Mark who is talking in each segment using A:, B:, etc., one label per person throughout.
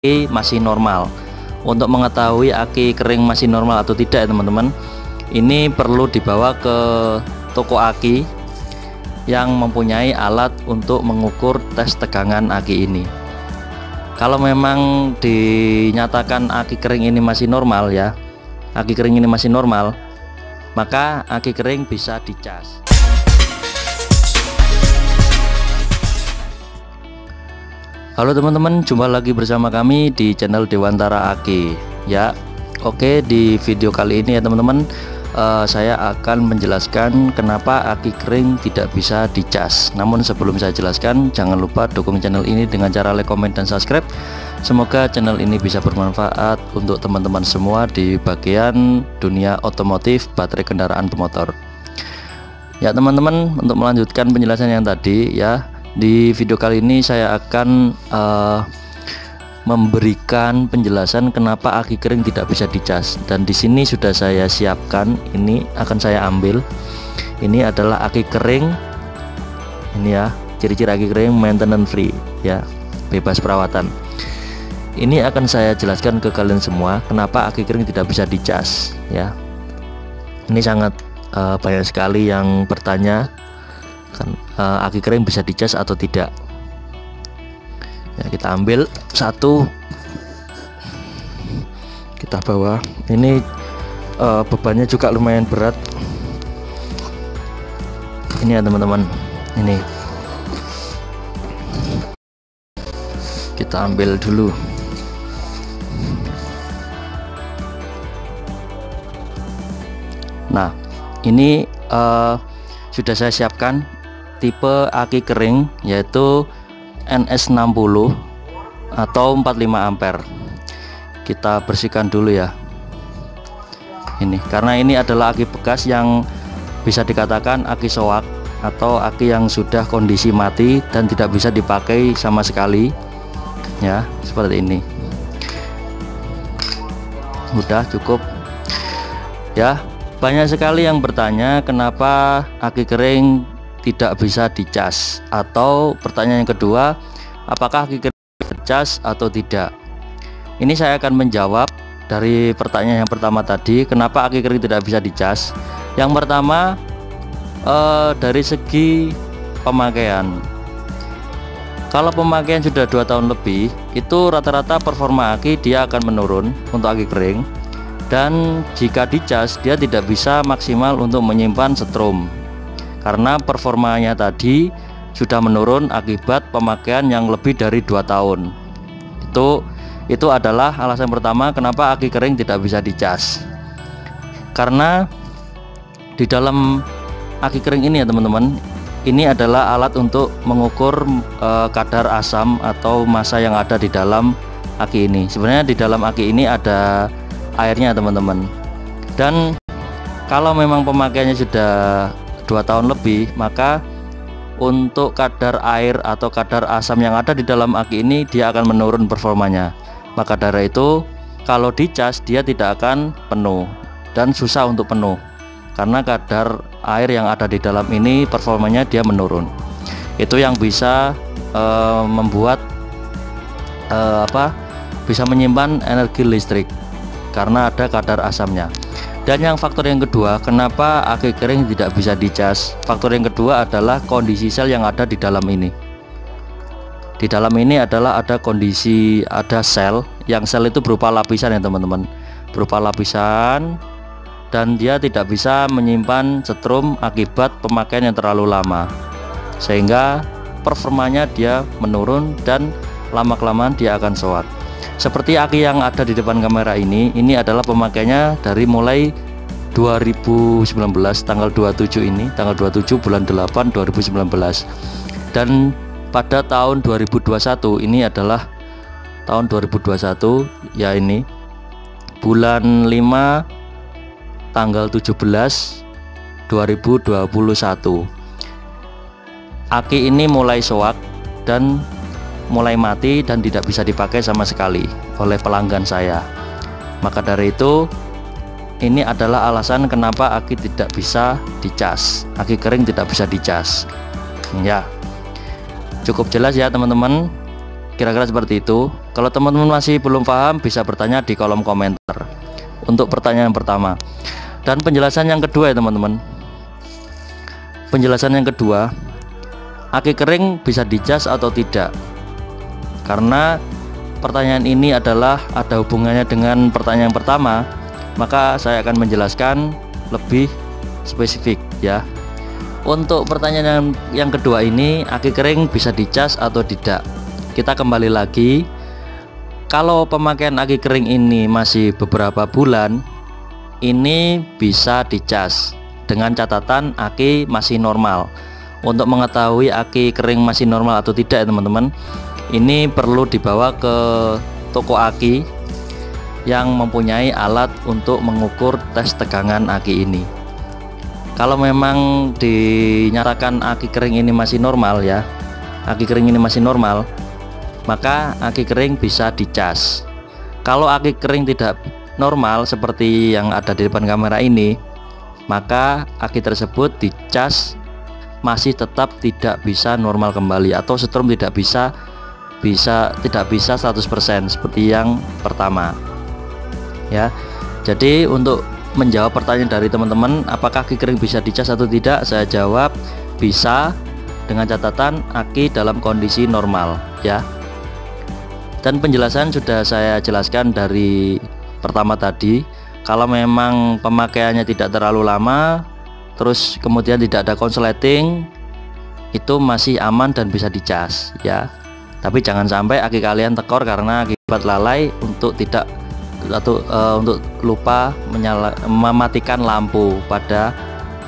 A: aki masih normal. Untuk mengetahui aki kering masih normal atau tidak ya teman-teman, ini perlu dibawa ke toko aki yang mempunyai alat untuk mengukur tes tegangan aki ini. Kalau memang dinyatakan aki kering ini masih normal ya, aki kering ini masih normal, maka aki kering bisa dicas. Halo teman-teman, jumpa lagi bersama kami di channel Dewantara Aki ya. Oke, di video kali ini ya teman-teman, saya akan menjelaskan kenapa aki kering tidak bisa dicas. Namun sebelum saya jelaskan, jangan lupa dukung channel ini dengan cara like, komen, dan subscribe. Semoga channel ini bisa bermanfaat untuk teman-teman semua di bagian dunia otomotif baterai kendaraan bermotor. Ya teman-teman, untuk melanjutkan penjelasan yang tadi ya, di video kali ini saya akan memberikan penjelasan kenapa aki kering tidak bisa dicas. Dan di sini sudah saya siapkan, ini akan saya ambil. Ini adalah aki kering. Ini ya, ciri-ciri aki kering maintenance free ya, bebas perawatan. Ini akan saya jelaskan ke kalian semua kenapa aki kering tidak bisa dicas ya. Ini sangat banyak sekali yang bertanya kan, aki kering bisa dicas atau tidak ya. Kita ambil satu, kita bawa. Ini bebannya juga lumayan berat ini ya teman-teman. Ini kita ambil dulu. Nah ini sudah saya siapkan tipe aki kering, yaitu NS60 atau 45 ampere. Kita bersihkan dulu ya ini, karena ini adalah aki bekas yang bisa dikatakan aki soak atau aki yang sudah kondisi mati dan tidak bisa dipakai sama sekali ya, seperti ini. Udah cukup ya. Banyak sekali yang bertanya kenapa aki kering tidak bisa dicas, atau pertanyaan yang kedua, apakah aki kering dicas atau tidak. Ini saya akan menjawab dari pertanyaan yang pertama tadi, kenapa aki kering tidak bisa dicas. Yang pertama, dari segi pemakaian. Kalau pemakaian sudah 2 tahun lebih, itu rata-rata performa aki dia akan menurun untuk aki kering. Dan jika dicas, dia tidak bisa maksimal untuk menyimpan setrum karena performanya tadi sudah menurun akibat pemakaian yang lebih dari 2 tahun. Itu adalah alasan pertama kenapa aki kering tidak bisa dicas. Karena di dalam aki kering ini ya teman-teman, ini adalah alat untuk mengukur kadar asam atau massa yang ada di dalam aki ini. Sebenarnya di dalam aki ini ada airnya teman-teman. Dan kalau memang pemakaiannya sudah 2 tahun lebih, maka untuk kadar air atau kadar asam yang ada di dalam aki ini dia akan menurun performanya. Maka dari itu kalau dicas dia tidak akan penuh dan susah untuk penuh, karena kadar air yang ada di dalam ini performanya dia menurun. Itu yang bisa membuat bisa menyimpan energi listrik karena ada kadar asamnya. Dan yang faktor yang kedua, kenapa aki kering tidak bisa dicas, faktor yang kedua adalah kondisi sel yang ada di dalam ini. Di dalam ini adalah ada kondisi, ada sel, yang sel itu berupa lapisan ya teman-teman, berupa lapisan, dan dia tidak bisa menyimpan setrum akibat pemakaian yang terlalu lama, sehingga performanya dia menurun dan lama-kelamaan dia akan soak. Seperti aki yang ada di depan kamera ini adalah pemakaiannya dari mulai 2019 tanggal 27 ini, tanggal 27 bulan 8 2019. Dan pada tahun 2021 ini adalah tahun 2021 ya, ini bulan 5 tanggal 17 2021. Aki ini mulai soak dan mulai mati dan tidak bisa dipakai sama sekali oleh pelanggan saya. Maka dari itu, ini adalah alasan kenapa aki tidak bisa dicas, aki kering tidak bisa dicas ya. Cukup jelas ya teman-teman. Kira-kira seperti itu. Kalau teman-teman masih belum paham, bisa bertanya di kolom komentar untuk pertanyaan pertama. Dan penjelasan yang kedua ya teman-teman. Penjelasan yang kedua, aki kering bisa dicas atau tidak? Karena pertanyaan ini adalah ada hubungannya dengan pertanyaan pertama, maka saya akan menjelaskan lebih spesifik ya. Untuk pertanyaan yang kedua ini, aki kering bisa dicas atau tidak? Kita kembali lagi, kalau pemakaian aki kering ini masih beberapa bulan, ini bisa dicas dengan catatan aki masih normal. Untuk mengetahui aki kering masih normal atau tidak ya teman-teman, ini perlu dibawa ke toko aki yang mempunyai alat untuk mengukur tes tegangan aki ini. Kalau memang dinyatakan aki kering ini masih normal ya, aki kering ini masih normal, maka aki kering bisa dicas. Kalau aki kering tidak normal seperti yang ada di depan kamera ini, maka aki tersebut dicas masih tetap tidak bisa normal kembali, atau setrum tidak bisa 100% seperti yang pertama ya. Jadi untuk menjawab pertanyaan dari teman-teman, apakah aki kering bisa dicas atau tidak, saya jawab bisa, dengan catatan aki dalam kondisi normal ya. Dan penjelasan sudah saya jelaskan dari pertama tadi. Kalau memang pemakaiannya tidak terlalu lama, terus kemudian tidak ada konsleting, itu masih aman dan bisa dicas ya. Tapi jangan sampai aki kalian tekor karena akibat lalai untuk untuk lupa mematikan lampu pada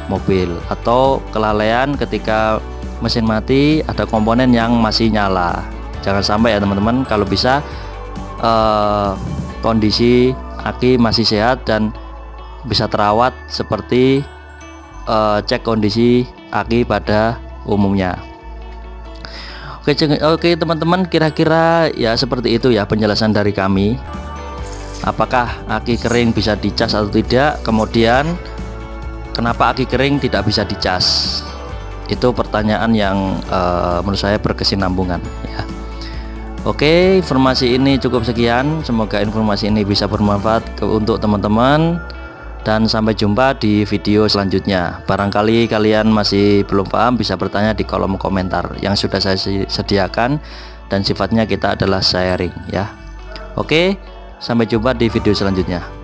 A: mobil, atau kelalaian ketika mesin mati ada komponen yang masih nyala. Jangan sampai ya teman-teman. Kalau bisa kondisi aki masih sehat dan bisa terawat seperti cek kondisi aki pada umumnya. Oke teman-teman, kira-kira ya seperti itu ya penjelasan dari kami. Apakah aki kering bisa dicas atau tidak, kemudian kenapa aki kering tidak bisa dicas? Itu pertanyaan yang menurut saya berkesinambungan ya. Oke, informasi ini cukup sekian. Semoga informasi ini bisa bermanfaat untuk teman-teman, dan sampai jumpa di video selanjutnya. Barangkali kalian masih belum paham, bisa bertanya di kolom komentar yang sudah saya sediakan, dan sifatnya kita adalah sharing ya. Oke, sampai jumpa di video selanjutnya.